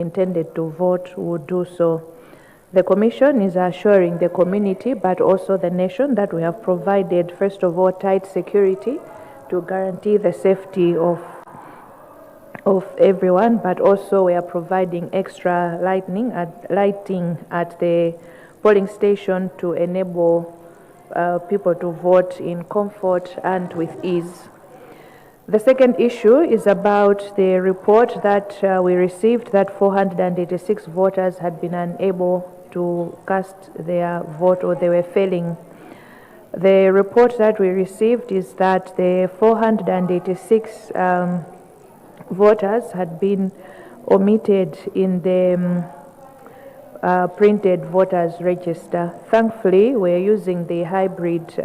intended to vote would do so. The Commission is assuring the community, but also the nation, that we have provided, first of all, tight security to guarantee the safety of everyone, but also we are providing extra lighting at the polling station to enable people to vote in comfort and with ease. The second issue is about the report that we received that 486 voters had been unable to cast their vote, or they were failing. The report that we received is that the 486 voters had been omitted in the printed voters register. Thankfully, we're using the hybrid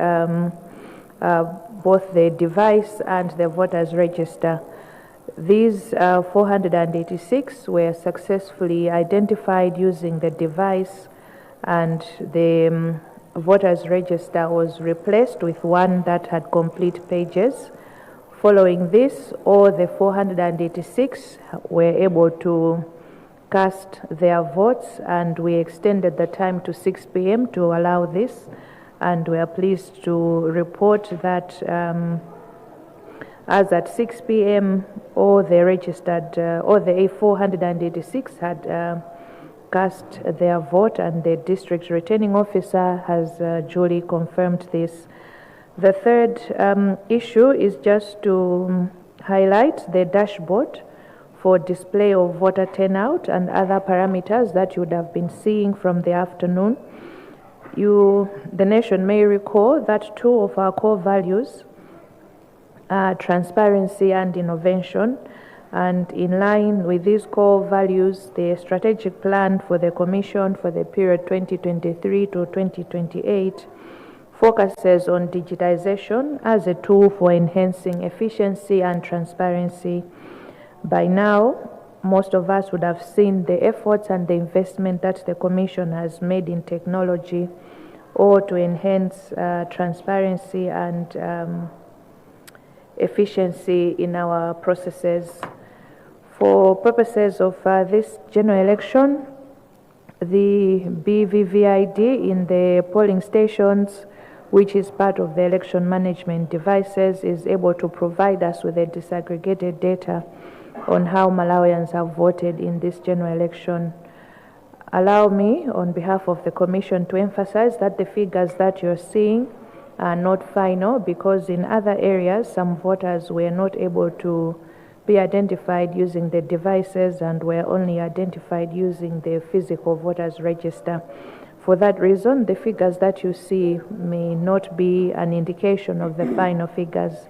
both the device and the voters register. These 486 were successfully identified using the device, and the voters register was replaced with one that had complete pages. Following this, all the 486 were able to cast their votes, and we extended the time to 6 p.m. to allow this. And we are pleased to report that as at 6 p.m., all the 486 had cast their vote, and the district returning officer has duly confirmed this. The third issue is just to highlight the dashboard for display of voter turnout and other parameters that you would have been seeing from the afternoon. The nation may recall that two of our core values are transparency and innovation, and in line with these core values, the strategic plan for the Commission for the period 2023 to 2028 focuses on digitization as a tool for enhancing efficiency and transparency. By now, most of us would have seen the efforts and the investment that the Commission has made in technology, or to enhance transparency and efficiency in our processes. For purposes of this general election, the BVVID in the polling stations, which is part of the election management devices, is able to provide us with a disaggregated data on how Malawians have voted in this general election. Allow me, on behalf of the Commission, to emphasize that the figures that you're seeing are not final, because in other areas, some voters were not able to be identified using the devices and were only identified using the physical voters register. For that reason, the figures that you see may not be an indication of the final figures.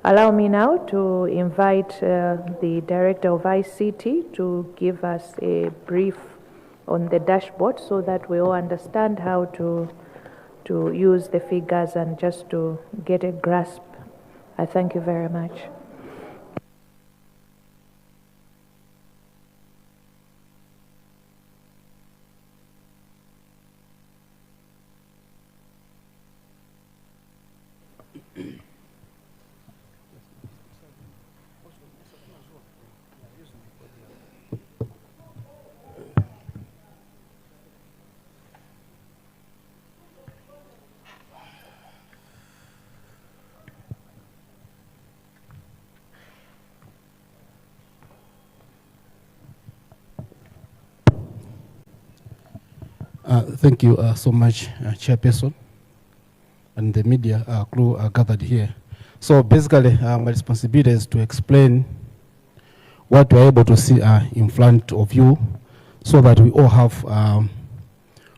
Allow me now to invite the Director of ICT to give us a brief on the dashboard, so that we all understand how to use the figures and just to get a grasp. I thank you very much. Thank you so much, Chairperson, and the media crew are gathered here. So basically, my responsibility is to explain what we're able to see in front of you, so that we all have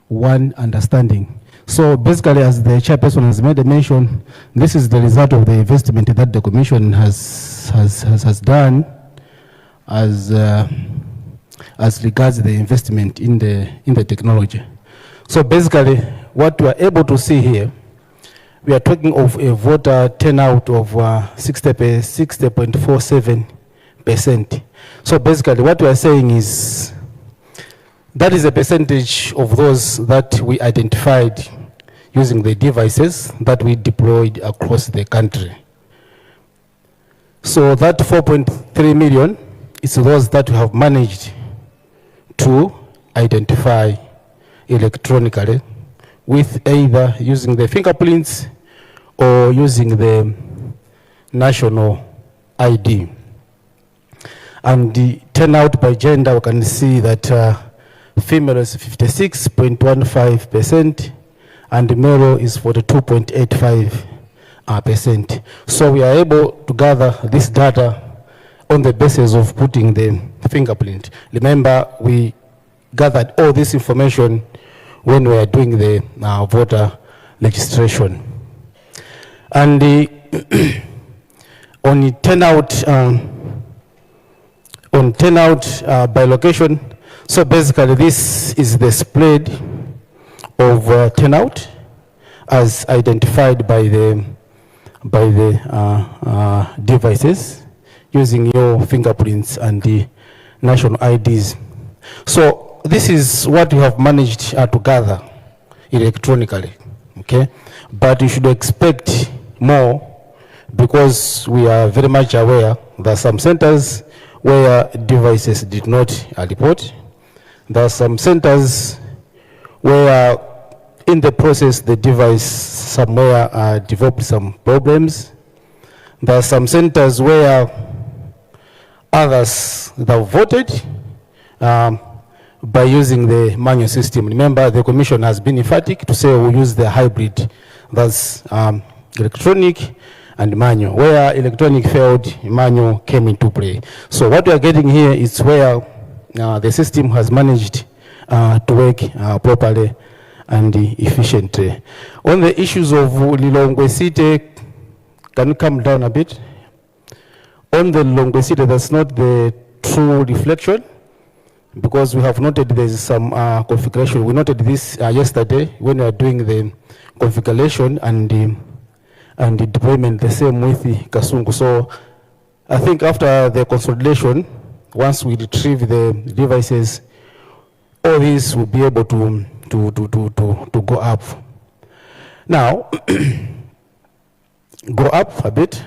one understanding. So basically, as the Chairperson has made a mention, this is the result of the investment that the Commission has done as regards the investment in the technology. So basically, what we are able to see here, we are talking of a voter turnout of 60.47%. So basically, what we are saying is that is a percentage of those that we identified using the devices that we deployed across the country. So that 4.3 million is those that we have managed to identify electronically with either using the fingerprints or using the national ID. And the turnout by gender, we can see that female is 56.15% and male is 42.85%. So we are able to gather this data on the basis of putting the fingerprint. Remember, we gathered all this information when we are doing the voter registration. And on the turnout by location, so basically this is the spread of turnout as identified by the devices using your fingerprints and the national IDs. So this is what we have managed to gather electronically, okay? But you should expect more, because we are very much aware that some centers where devices did not report. There are some centers where in the process the device somewhere developed some problems. There are some centers where others that voted by using the manual system. Remember, the Commission has been emphatic to say we use the hybrid, that's electronic and manual. Where electronic failed, manual came into play. So what we are getting here is where the system has managed to work properly and efficiently. On the issues of Lilongwe City, can you come down a bit? On the Lilongwe City, that's not the true reflection, because we have noted there is some configuration. We noted this yesterday when we were doing the configuration and the deployment, the same with the Kasungu. So I think after the consolidation, once we retrieve the devices, all these will be able to go up. Now, go up a bit.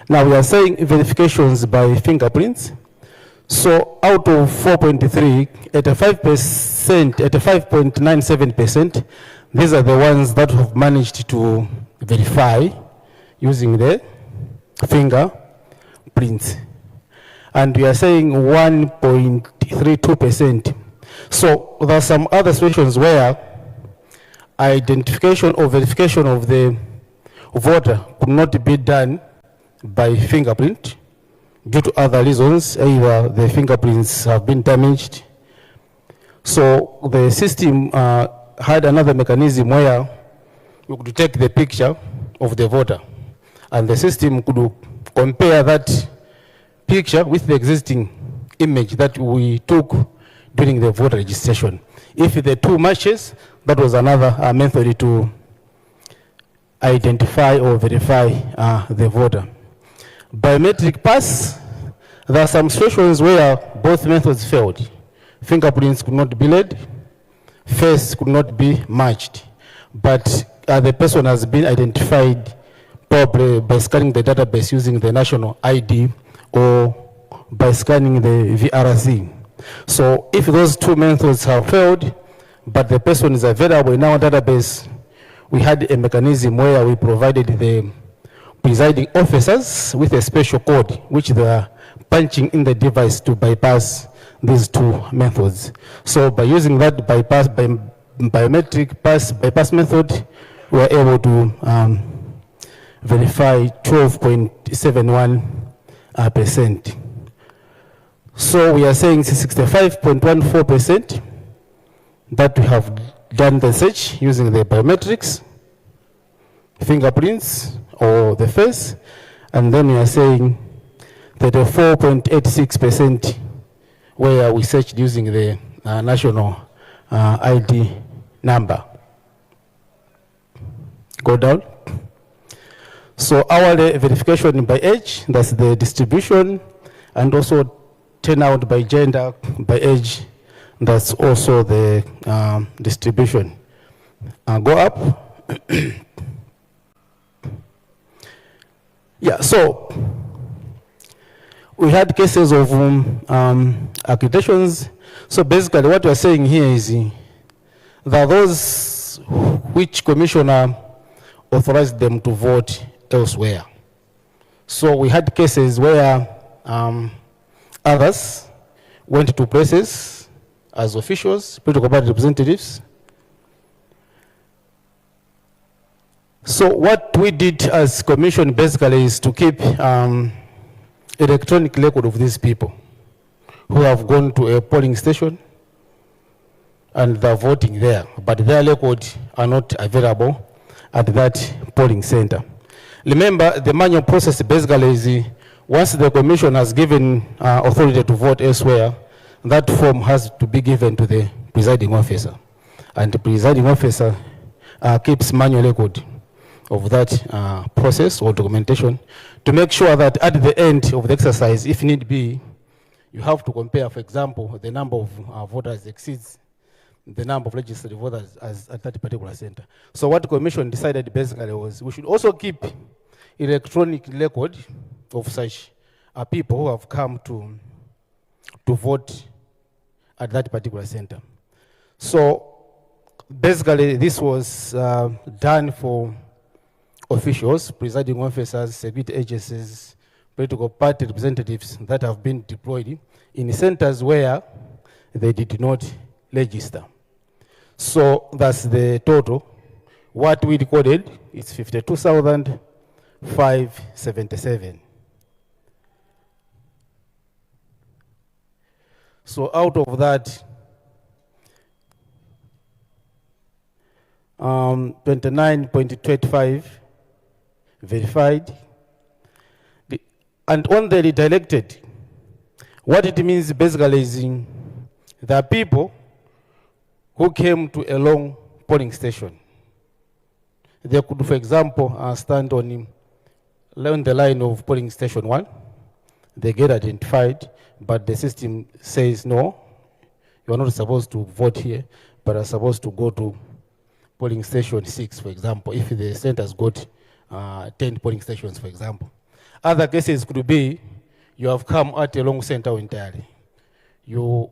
Now we are saying verifications by fingerprints. So out of 4.3, 85%, 85.97%, these are the ones that have managed to verify using the fingerprints. And we are saying 1.32%. So there are some other situations where identification or verification of the voter could not be done by fingerprint due to other reasons. Either the fingerprints have been damaged. So the system had another mechanism where you could take the picture of the voter and the system could compare that picture with the existing image that we took during the voter registration. If the two matches, that was another method to identify or verify the voter. Biometric pass, there are some situations where both methods failed. Fingerprints could not be read, face could not be matched, but the person has been identified probably by scanning the database using the national ID or by scanning the VRC. So if those two methods have failed, but the person is available in our database, we had a mechanism where we provided the presiding officers with a special code, which they are punching in the device to bypass these two methods. So by using that biometric bypass method, we were able to verify 12.71%. So we are saying 65.14% that we have done the search using the biometrics, fingerprints, or the face, and then we are saying 34.86% where we searched using the national ID number. Go down. So our verification by age, that's the distribution, and also turnout by gender, by age, that's also the distribution. Go up. Yeah, so we had cases of accreditations. So basically what we are saying here is that those which commissioner authorized them to vote elsewhere. So we had cases where others went to places as officials, political party representatives. So what we did as commission basically is to keep electronic record of these people who have gone to a polling station and they're voting there, but their records are not available at that polling center. Remember, the manual process basically is once the commission has given authority to vote elsewhere, that form has to be given to the presiding officer. And the presiding officer keeps manual record of that process or documentation to make sure that at the end of the exercise, if need be, you have to compare, for example, the number of voters exceeds the number of registered voters at that particular center. So what the commission decided basically was we should also keep electronic record of such people who have come to vote at that particular center. So basically this was done for officials, presiding officers, security agencies, political party representatives that have been deployed in centers where they did not register. So that's the total. What we recorded is 52,577. So out of that, 29.25 verified. And on the redirected, what it means basically is there are people who came to a long polling station. They could, for example, stand on the line of polling station 1. They get identified, but the system says, no, you are not supposed to vote here, but are supposed to go to polling station 6, for example, if the center's got 10 polling stations, for example. Other cases could be you have come at a long center entirely. You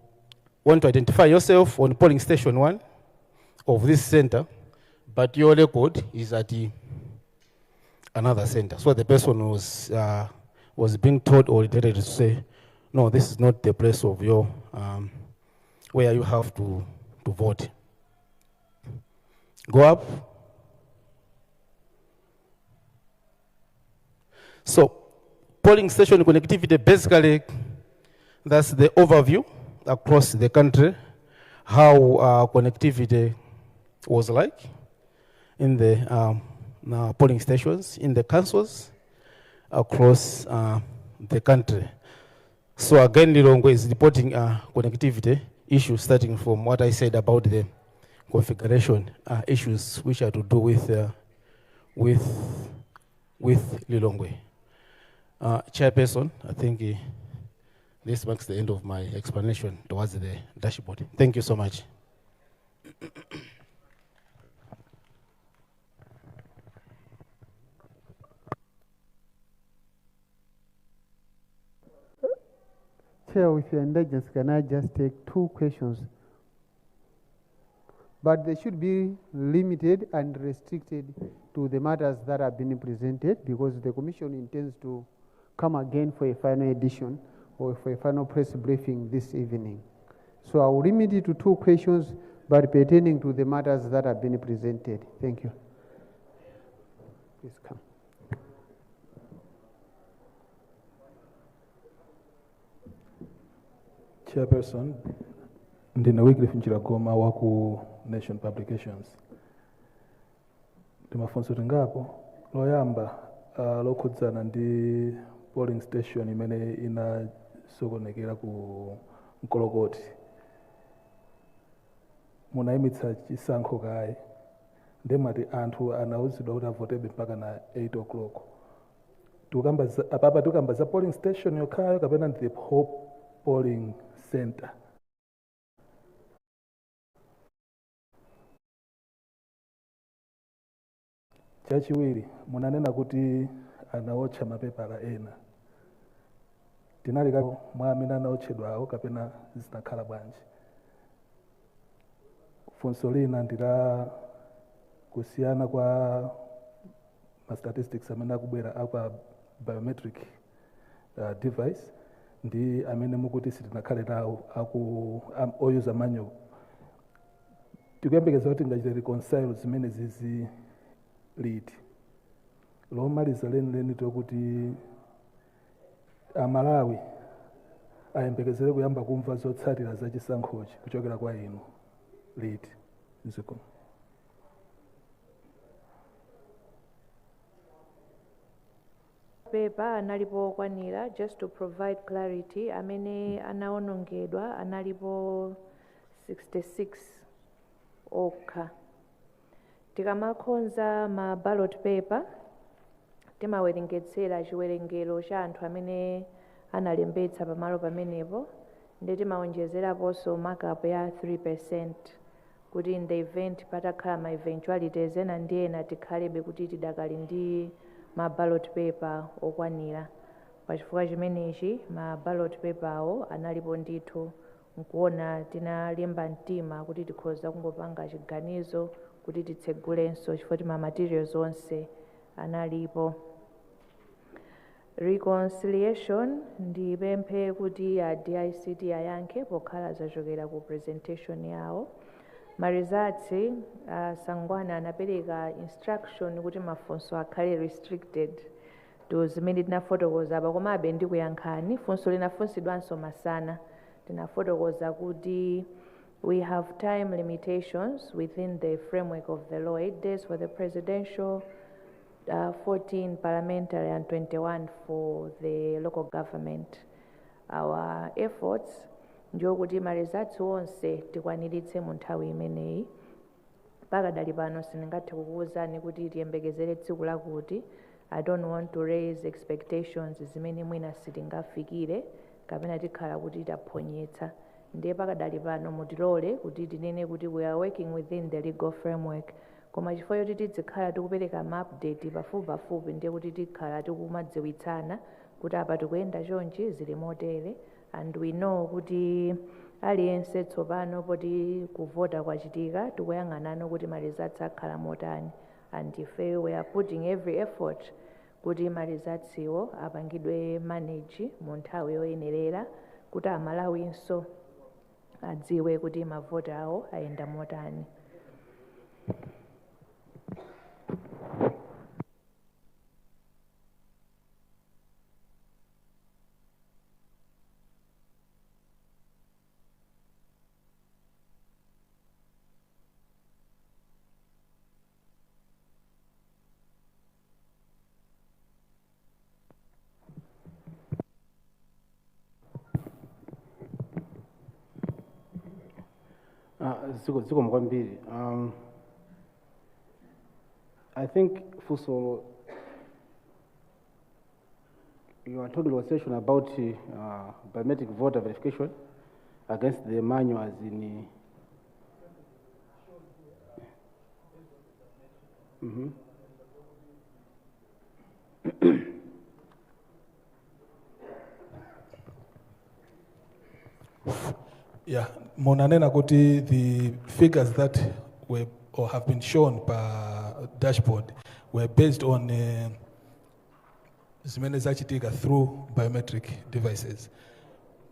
want to identify yourself on polling station 1 of this center, but your record is at another center. So the person was being told or directed to say, no, this is not the place of your, where you have to vote. Go up. So polling station connectivity, basically, that's the overview across the country, how connectivity was like in the polling stations, in the councils across the country. So again, Lilongwe is reporting connectivity issues starting from what I said about the configuration issues which are to do with Lilongwe. Chairperson, I think this marks the end of my explanation towards the dashboard. Thank you so much. Chair, with your indulgence, can I just take 2 questions? But they should be limited and restricted to the matters that have been presented, because the Commission intends to come again for a final edition or for a final press briefing this evening. So I will limit it to 2 questions, but pertaining to the matters that have been presented. Thank you. Please come. Chairperson, ndine Wycliffe Nchiragoma wa ku Nation Publications. Ndimafunso tingapo loyamba lokhudzana ndi polling station imene inasokonekera ku Mkolokoti. Munayimitsa chisankho kaye ndemati anthu anawuzidwa kuti avotebe mpaka na 8 o'clock. Apapa tikamba za polling station yokhayo kapena ndi the whole polling center? Chachiwiri, munanena kuti anawotcha mapepala ena. tinali mwa amene anaotchedwawo kapena zinakhala bwanji. Funso lina ndila kusiyana kwa ma statistics amene akubwera apa biometric device ndi amene mukuti sitinakhale nawo oyuza manual. Tikuyembekeza kuti ngachite reconcile zimene zizi liti. Lomaliza leni tokuti Amalawi ayembekezere kuyamba kumva zotsatira za chisankhochi kuchokera kwa inu liti. Nziko. Paper analipo okwanira, just to provide clarity, amene anaonongedwa analipo 66 okha. Tikamakhonza ma ballot paper timawerengetsera chiwerengero cha anthu amene analembetsa pamalo pamenepo, ndi timaonjezeraponso markup ya 3% kuti in the event patakhala ma eventualities ena ndi ena tikhalebe kuti tidakali ndi ma ballot paper okwanira. Pachifukwa chimenechi ma ballot paper awo analipo ndithu, nkuona tinalimba mtima kuti tikhoza kungopanga chiganizo kuti titsegulenso chifukwa ma materials onse analipo. Reconciliation ndipemphe kuti a DICT ayankhe pokhala zachokera ku presentation yawo. Ma results Sangwana anapereka instruction kuti mafunso akhale restricted to zimene tinafotokoza apa, komabe ndikuyankhani funso linafunsidwanso masana. Tinafotokoza kuti we have time limitations within the framework of the law, 8 days for the presidential, 14 parliamentary and 21 for the local government. Our efforts njo kuti ma results onse tikwaniritse mu nthawi imeneyi. Pakadali pano sindingathe kukuwuzani kuti tiyembekezere tsiku lakuti. I don't want to raise expectations zimene mwina sitingafikire kapena tikhala kuti taphonyetsa. Ndiye pakadali pano mutilole kuti tinene kuti we are working within the legal framework. Koma chifukwa choti tizikhala tikupereka ma update pafupi ndiye kuti tikhala tikumadziwitsana kuti apa tikuyenda chonchi zili motere, and we know kuti aliyense tsopano poti kuvota kwachitika tikuyang'anano kuti ma results akhala motani, and ife we are putting every effort kuti ma results iwo apangidwe manage mu nthawi yoyenerera kuti amalawinso adziwe kuti mavota awo ayenda motani. Ziko mkwambiri. I think first of all, you are talking about session about biometric voter verification against the manual as in. Yeah, monanena kuti the figures that were or have been shown per dashboard were based on zimene zachitika through biometric devices.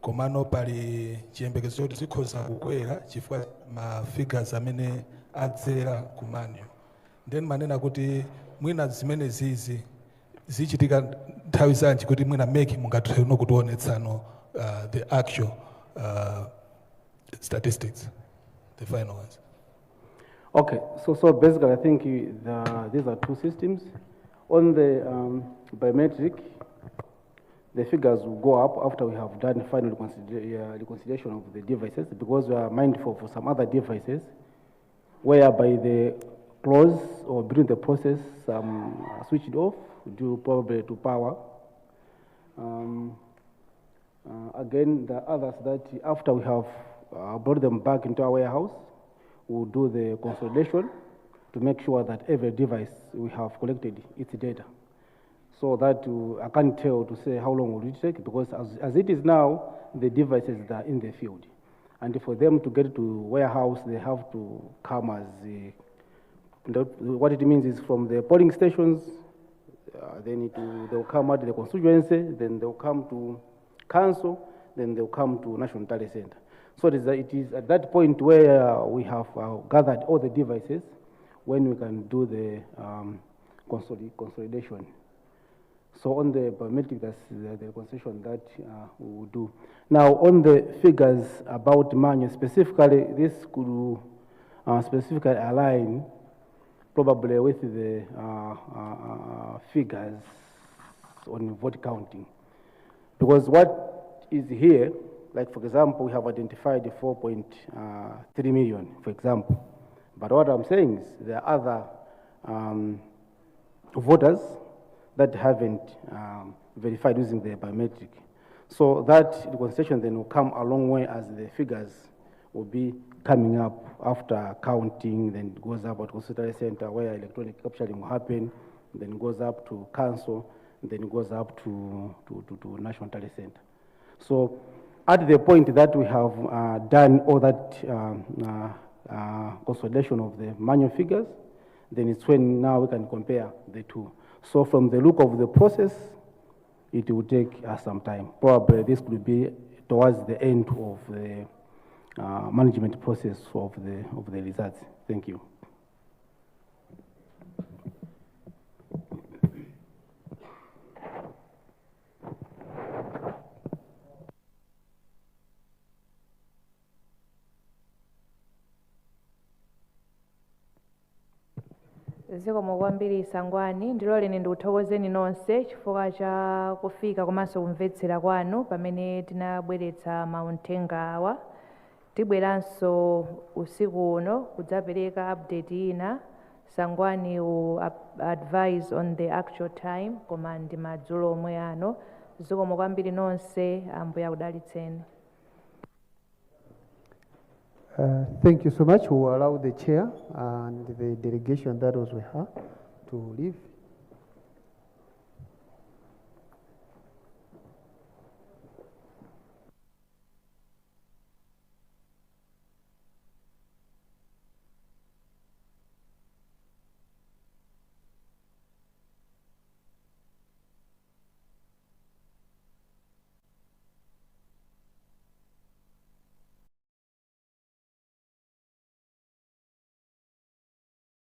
Komano pali chiyembekezo choti zikhoza kukwera chifukwa ma figures amene adzera ku manual. Then manena kuti mwina zimene zichitika nthawi zanji kuti mwina MEC mungathe kutionetsano the actual statistics, the final ones. Okay, so basically I think these are two systems. On the biometric, the figures will go up after we have done final reconciliation of the devices, because we are mindful for some other devices whereby the close or during the process switched off due probably to power. Again, the others that after we have brought them back into our warehouse, we'll do the consolidation to make sure that every device we have collected its data. So So that I can't tell to say how long will it take, because as it is now, the devices are in the field. And for them to get to warehouse, they have to come as what it means is from the polling stations, they'll come at the constituency, then they'll come to council, then they'll come to National Tally Center. So it is at that point where we have gathered all the devices when we can do the consolidation. So on the biometric, that's the concession that we will do. Now on the figures about manual, specifically, this could specifically align probably with the figures on vote counting. Because what is here, like for example, we have identified the 4.3 million, for example. But what I'm saying is there are other voters that haven't verified using the biometric. So that concession then will come a long way, as the figures will be coming up after counting, then it goes up at consultation center where electronic capturing will happen, then it goes up to council, then it goes up to National Tally Center. So at the point that we have done all that consolidation of the manual figures, then it's when now we can compare the two. So from the look of the process, it will take some time. Probably this could be towards the end of the management process of the results. Thank you. zikomo kwambiri Sangwani, ndiloleni ndikuthokozeni nonse chifukwa cha kufika komanso kumvetsera kwanu pamene tinabweretsa mauthenga awa. Tibweranso usiku uno kudzapereka update ina. Sangwani will advise on the actual time, koma ndi madzulo omwe ano. Zikomo kwambiri nonse, Ambuye akudalitseni. Thank you so much. We will allow the chair and the delegation that was with her to leave.